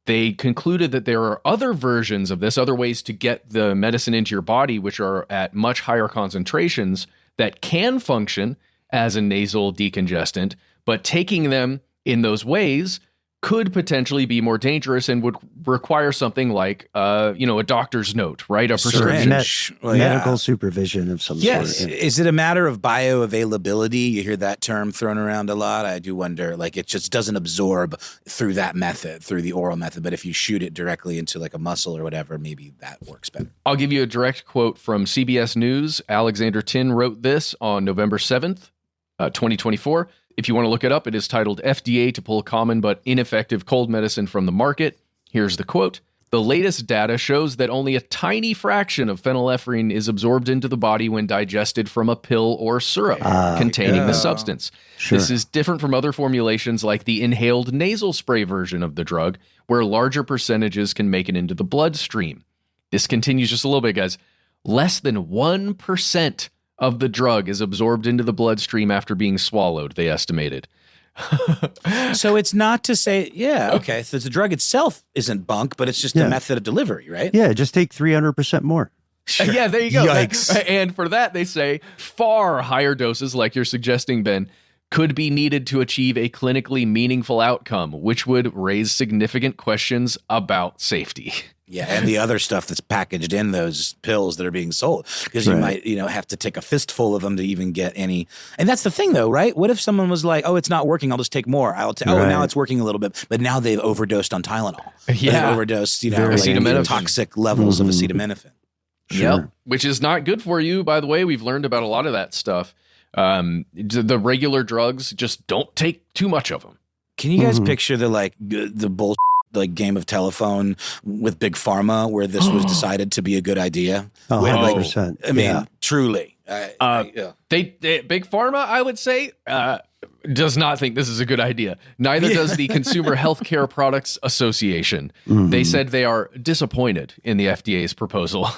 They concluded that there are other versions of this, other ways to get the medicine into your body, which are at much higher concentrations that can function as a nasal decongestant, but taking them in those ways could potentially be more dangerous and would require something like, a doctor's note, right? A prescription. Medical supervision of some sort. Yes. Is it a matter of bioavailability? You hear that term thrown around a lot. I do wonder, like, it just doesn't absorb through that method, through the oral method. But if you shoot it directly into like a muscle or whatever, maybe that works better. I'll give you a direct quote from CBS News. Alexander Tin wrote this on November 7th, 2024. If you want to look it up, it is titled FDA to Pull Common but Ineffective Cold Medicine from the Market. Here's the quote. The latest data shows that only a tiny fraction of phenylephrine is absorbed into the body when digested from a pill or syrup containing the substance. This is different from other formulations like the inhaled nasal spray version of the drug, where larger percentages can make it into the bloodstream. This continues just a little bit, guys. Less than 1% of the drug is absorbed into the bloodstream after being swallowed, they estimated. So it's not to say, okay, so the drug itself isn't bunk, but it's just a method of delivery, right? Yeah, just take 300% more. Sure. Yeah, there you go. Yikes. And for that, they say far higher doses, like you're suggesting, Ben, could be needed to achieve a clinically meaningful outcome, which would raise significant questions about safety. Yeah, and the other stuff that's packaged in those pills that are being sold, because you might, have to take a fistful of them to even get any. And that's the thing, though, right? What if someone was like, "Oh, it's not working. I'll just take more. Now it's working a little bit," but now they've overdosed on Tylenol. Yeah, they've overdosed, acetaminophen, toxic levels of acetaminophen. Sure. Yep, which is not good for you, by the way. We've learned about a lot of that stuff. The regular drugs, just don't take too much of them. Can you guys picture the bull game of telephone with Big Pharma where this was decided to be a good idea? 100%. I mean, truly. Big Pharma, I would say, does not think this is a good idea. Neither does the Consumer Healthcare Products Association. They said they are disappointed in the FDA's proposal.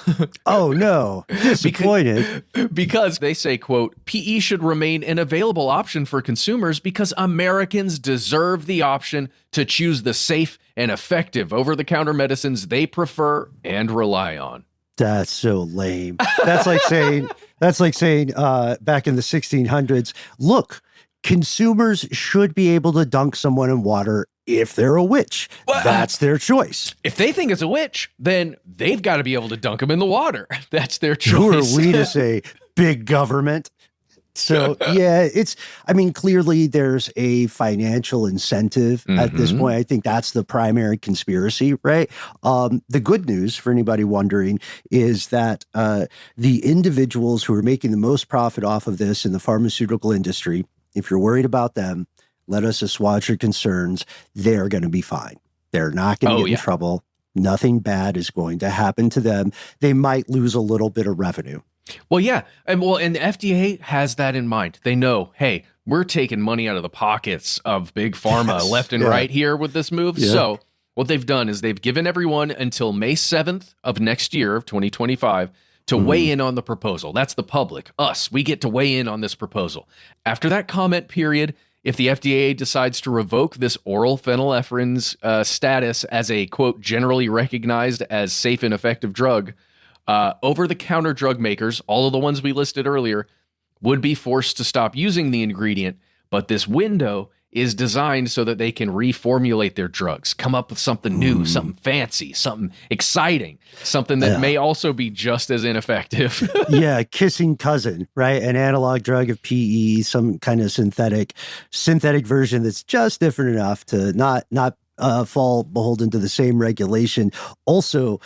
Oh, no. Disappointed. Because they say, quote, PE should remain an available option for consumers because Americans deserve the option to choose the safe and effective over-the-counter medicines they prefer and rely on. That's so lame. That's like saying back in the 1600s, look, consumers should be able to dunk someone in water if they're a witch. That's their choice. If they think it's a witch, then they've got to be able to dunk them in the water. That's their choice. Who are we to say big government? So, yeah, clearly there's a financial incentive at this point. I think that's the primary conspiracy, right? The good news for anybody wondering is that the individuals who are making the most profit off of this in the pharmaceutical industry, if you're worried about them, let us assuage your concerns. They're going to be fine. They're not going to get in trouble. Nothing bad is going to happen to them. They might lose a little bit of revenue. Well, yeah. And the FDA has that in mind. They know, hey, we're taking money out of the pockets of big pharma left and right here with this move. Yeah. So what they've done is they've given everyone until May 7th of next year, of 2025, to weigh in on the proposal. That's the public, us. We get to weigh in on this proposal. After that comment period, if the FDA decides to revoke this oral phenylephrine's status as a, quote, generally recognized as safe and effective drug, over-the-counter drug makers, all of the ones we listed earlier, would be forced to stop using the ingredient, but this window is designed so that they can reformulate their drugs, come up with something new, something fancy, something exciting, something that may also be just as ineffective. Yeah, kissing cousin, right? An analog drug of PE, some kind of synthetic version that's just different enough to not fall beholden to the same regulation. Also,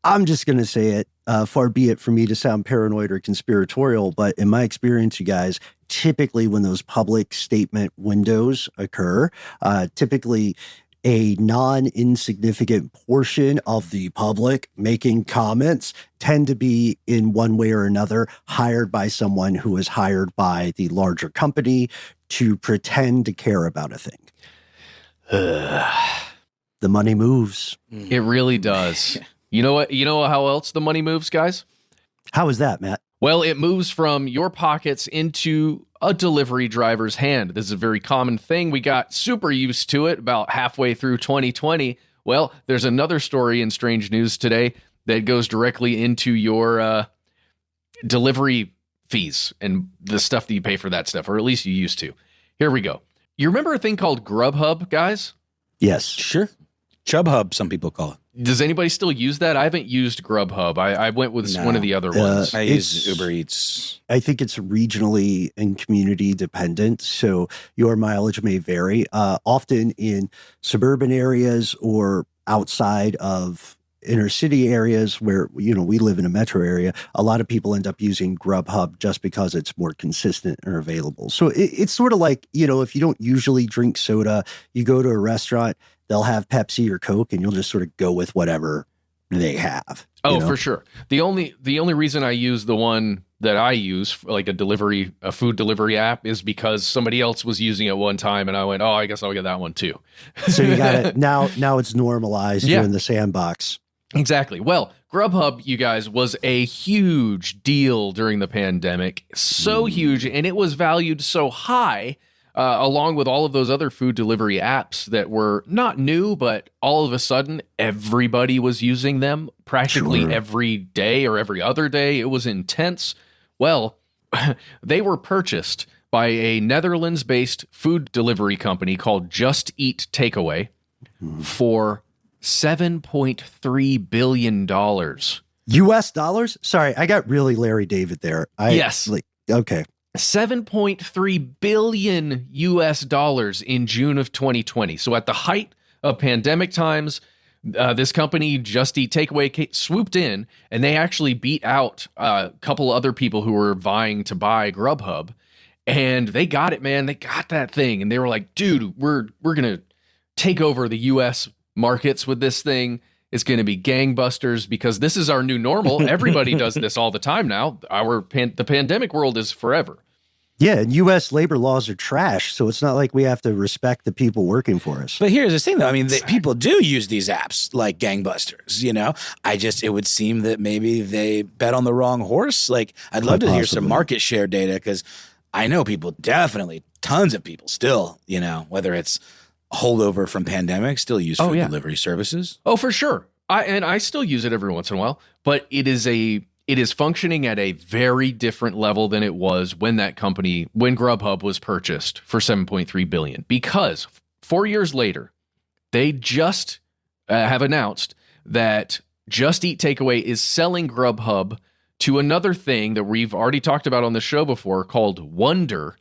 I'm just going to say it, far be it for me to sound paranoid or conspiratorial, but in my experience, you guys, typically when those public statement windows occur, typically a non-insignificant portion of the public making comments tend to be in one way or another hired by someone who is hired by the larger company to pretend to care about a thing. The money moves. It really does. You know what? You know how else the money moves, guys? How is that, Matt? Well, it moves from your pockets into a delivery driver's hand. This is a very common thing. We got super used to it about halfway through 2020. Well, there's another story in Strange News today that goes directly into your delivery fees and the stuff that you pay for that stuff, or at least you used to. Here we go. You remember a thing called GrubHub, guys? Yes. Sure. ChubHub, some people call it. Does anybody still use that? I haven't used GrubHub. I went with one of the other ones. I use Uber Eats. I think it's regionally and community dependent, so your mileage may vary. Often in suburban areas or outside of inner city areas where, we live in a metro area, a lot of people end up using GrubHub just because it's more consistent and available. So it's sort of like, if you don't usually drink soda, you go to a restaurant, they'll have Pepsi or Coke, and you'll just sort of go with whatever they have. Oh, for sure. The only reason I use the one that I use, like a food delivery app, is because somebody else was using it one time, and I went, I guess I'll get that one too. So you got it. Now it's normalized. You're in the sandbox. Exactly. Well, GrubHub, you guys, was a huge deal during the pandemic. So huge, and it was valued so high, along with all of those other food delivery apps that were not new, but all of a sudden everybody was using them practically every day or every other day. It was intense. Well, they were purchased by a Netherlands-based food delivery company called JustEats Takeaway for $7.3 billion. US dollars? Sorry, I got really Larry David there. Yes. Okay. $7.3 billion US dollars in June of 2020. So at the height of pandemic times, this company, Just Eat Takeaway, swooped in, and they actually beat out a couple other people who were vying to buy Grubhub. And they got it, man. They got that thing. And they were like, dude, we're going to take over the U.S. markets with this thing. It's going to be gangbusters because this is our new normal. Everybody does this all the time now. The pandemic world is forever. Yeah, and U.S. labor laws are trash, so it's not like we have to respect the people working for us. But here's the thing, though. I mean, people do use these apps like gangbusters, you know? It would seem that maybe they bet on the wrong horse. Like, I'd love to hear some market share data because I know people definitely, tons of people still, you know, whether it's holdover from pandemic, still use food delivery services. Oh, for sure. I still use it every once in a while, but it is functioning at a very different level than it was when Grubhub was purchased for $7.3 billion. Because 4 years later, they just have announced that Just Eat Takeaway is selling Grubhub to another thing that we've already talked about on the show before called Wonder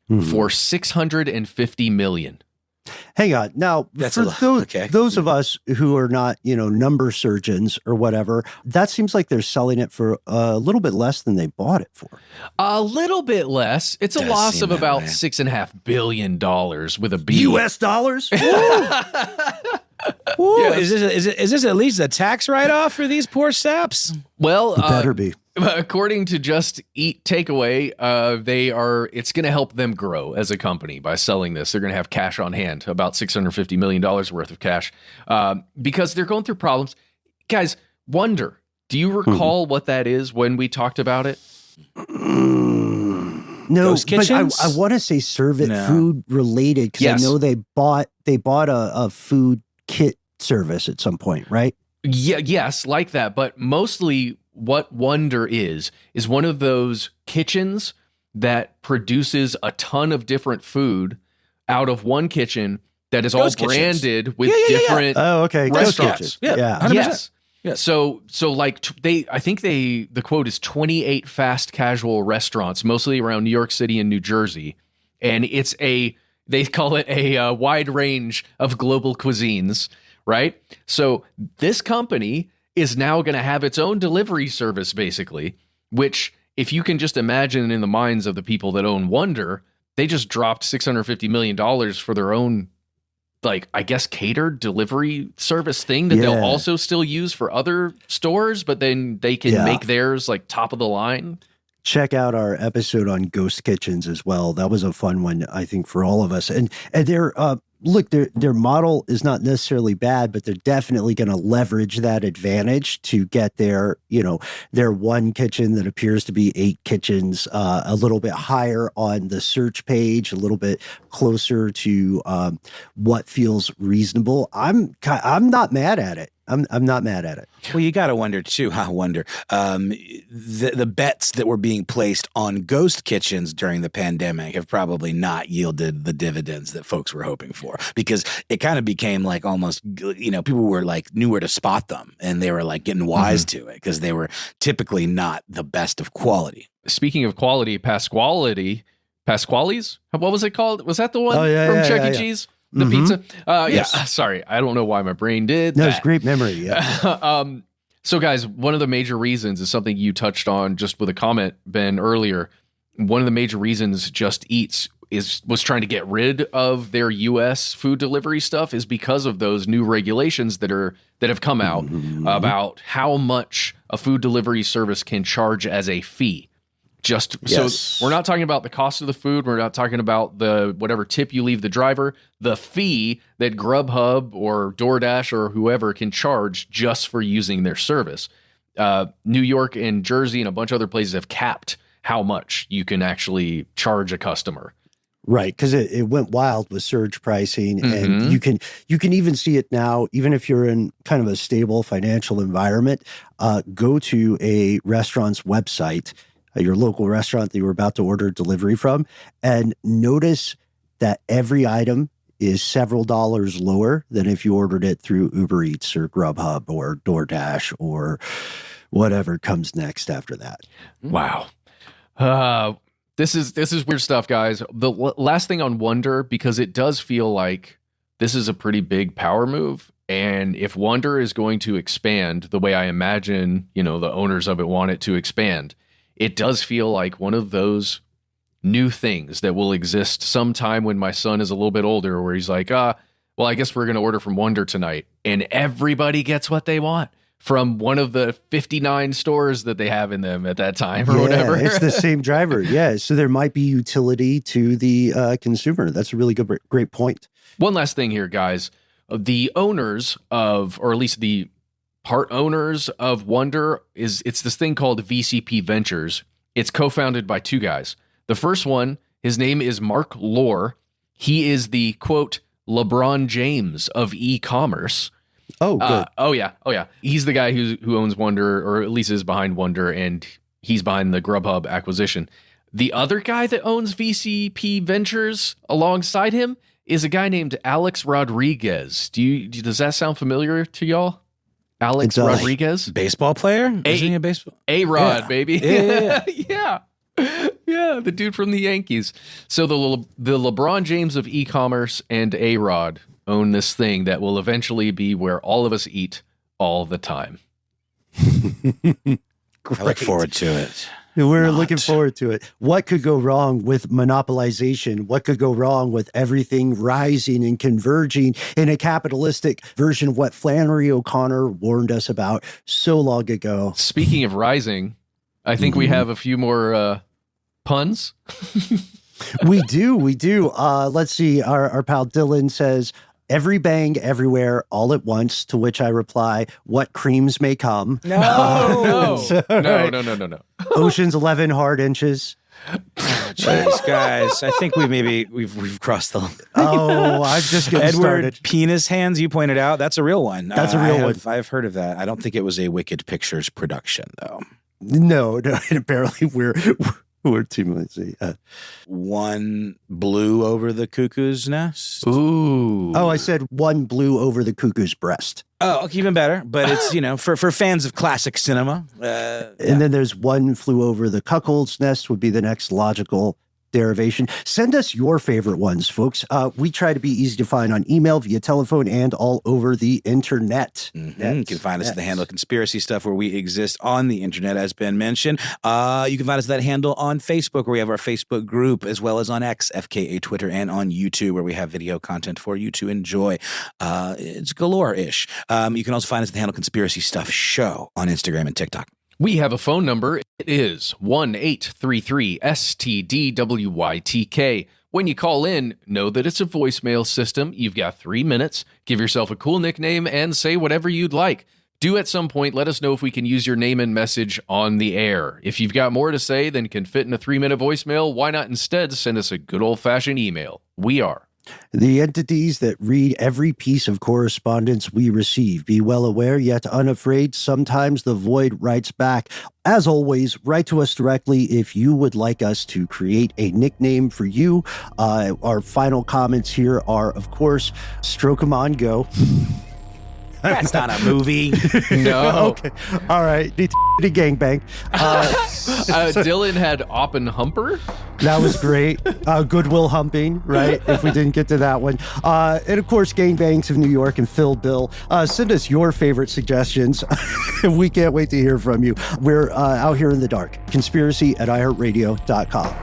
for $650 million. Hang on. Now, those of us who are not, number surgeons or whatever, that seems like they're selling it for a little bit less than they bought it for. A little bit less. It's a loss of about $6.5 billion with a B. U.S. dollars? Yeah, is this at least a tax write-off for these poor saps? Well, it better be. According to Just Eat Takeaway, it's going to help them grow as a company by selling this. They're going to have cash on hand, about $650 million worth of cash, because they're going through problems. Guys, Wonder, do you recall what that is when we talked about it? No, but I want to say food related because I know they bought a food kit service at some point, right? Yeah, yes, like that. But mostly what Wonder is one of those kitchens that produces a ton of different food out of one kitchen that is all branded with different restaurants. Yeah. Yes. Yeah. So like I think the quote is 28 fast casual restaurants, mostly around New York City and New Jersey. And they call it a wide range of global cuisines, right? So this company is now going to have its own delivery service, basically, which if you can just imagine in the minds of the people that own Wonder, they just dropped $650 million for their own, like, I guess, catered delivery service thing that they'll also still use for other stores, but then they can make theirs like top of the line. Check out our episode on ghost kitchens as well. That was a fun one, I think, for all of us. And they're their model is not necessarily bad, but they're definitely going to leverage that advantage to get their one kitchen that appears to be 8 kitchens a little bit higher on the search page, a little bit closer to what feels reasonable. I'm not mad at it. I'm not mad at it. Well, you got to wonder too. The bets that were being placed on ghost kitchens during the pandemic have probably not yielded the dividends that folks were hoping for, because it kind of became like almost, people were like knew where to spot them, and they were like getting wise to it because they were typically not the best of quality. Speaking of quality, Pasquale's? What was it called? Was that the one from Chuck E. Cheese? The pizza? Yes. Yeah. Sorry. I don't know why my brain did that. No, it's great memory. Yeah. So guys, one of the major reasons is something you touched on just with a comment, Ben, earlier. One of the major reasons Just Eats was trying to get rid of their U.S. food delivery stuff is because of those new regulations that have come out about how much a food delivery service can charge as a fee. So we're not talking about the cost of the food. We're not talking about the whatever tip you leave the driver. The fee that Grubhub or DoorDash or whoever can charge just for using their service. New York and Jersey and a bunch of other places have capped how much you can actually charge a customer. Right, because it went wild with surge pricing, and you can even see it now, even if you're in kind of a stable financial environment. Go to a restaurant's website, your local restaurant that you were about to order delivery from, and notice that every item is several dollars lower than if you ordered it through Uber Eats or Grubhub or DoorDash or whatever comes next after that. Wow. This is weird stuff, guys. The last thing on Wonder, because it does feel like this is a pretty big power move, And if Wonder is going to expand the way I imagine, the owners of it want it to expand, it does feel like one of those new things that will exist sometime when my son is a little bit older, where he's like, well, I guess we're going to order from Wonder tonight. And everybody gets what they want from one of the 59 stores that they have in them at that time or whatever. It's the same driver. Yeah. So there might be utility to the consumer. That's a really great point. One last thing here, guys. The owners of, or at least the part owners of Wonder, it's this thing called VCP Ventures. It's co-founded by two guys. The first one, his name is Mark Lohr. He is the, quote, LeBron James of e-commerce. Oh, good. Oh, yeah. He's the guy who owns Wonder, or at least is behind Wonder, and he's behind the GrubHub acquisition. The other guy that owns VCP Ventures alongside him is a guy named Alex Rodriguez. Does that sound familiar to y'all? Alex Rodriguez? Baseball player? Isn't he a baseball? A-Rod, baby. Yeah. Yeah. Yeah, the dude from the Yankees. So the LeBron James of e-commerce and A-Rod own this thing that will eventually be where all of us eat all the time. I look forward to it. We're looking forward to it. What could go wrong with monopolization? What could go wrong with everything rising and converging in a capitalistic version of what Flannery O'Connor warned us about so long ago? Speaking of rising, I think we have a few more puns. We do. Let's see. Our pal Dylan says, every bang everywhere all at once, to which I reply, what creams may come. No. No. Ocean's 11 hard inches. Jeez, guys, I think we've crossed the line. Oh, I'm just getting Edward started. Penis Hands, you pointed out. That's a real one. That's a real one. I've heard of that. I don't think it was a Wicked Pictures production, though. No. And apparently we're too much. One blew over the cuckoo's nest. Ooh. Oh, I said one blew over the cuckoo's breast. Oh, okay, even better. But it's, for fans of classic cinema. And then there's one flew over the cuckold's nest would be the next logical derivation. Send us your favorite ones, folks. We try to be easy to find on email, via telephone, and all over the internet. Mm-hmm. You can find us at the handle Conspiracy Stuff, where we exist on the internet, as Ben mentioned. You can find us at that handle on Facebook, where we have our Facebook group, as well as on X, FKA Twitter, and on YouTube, where we have video content for you to enjoy. It's galore-ish. You can also find us at the handle Conspiracy Stuff Show on Instagram and TikTok. We have a phone number. It is 1-833-STDWYTK. When you call in, know that it's a voicemail system. You've got 3 minutes. Give yourself a cool nickname and say whatever you'd like. Do at some point let us know if we can use your name and message on the air. If you've got more to say than can fit in a 3-minute voicemail, why not instead send us a good old-fashioned email? We are the entities that read every piece of correspondence we receive. Be well aware, yet unafraid. Sometimes the void writes back. As always, write to us directly if you would like us to create a nickname for you. Our final comments here are, of course, stroke 'em on, go. That's not a movie. No. Okay. All right. The gangbang. Dylan had Oppenhumper. That was great. Goodwill humping, right? If we didn't get to that one. And of course, gangbangs of New York and Phil Bill. Send us your favorite suggestions. We can't wait to hear from you. We're out here in the dark. Conspiracy@iHeartRadio.com.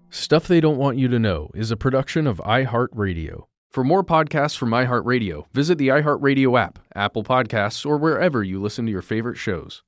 Stuff They Don't Want You to Know is a production of iHeartRadio. For more podcasts from iHeartRadio, visit the iHeartRadio app, Apple Podcasts, or wherever you listen to your favorite shows.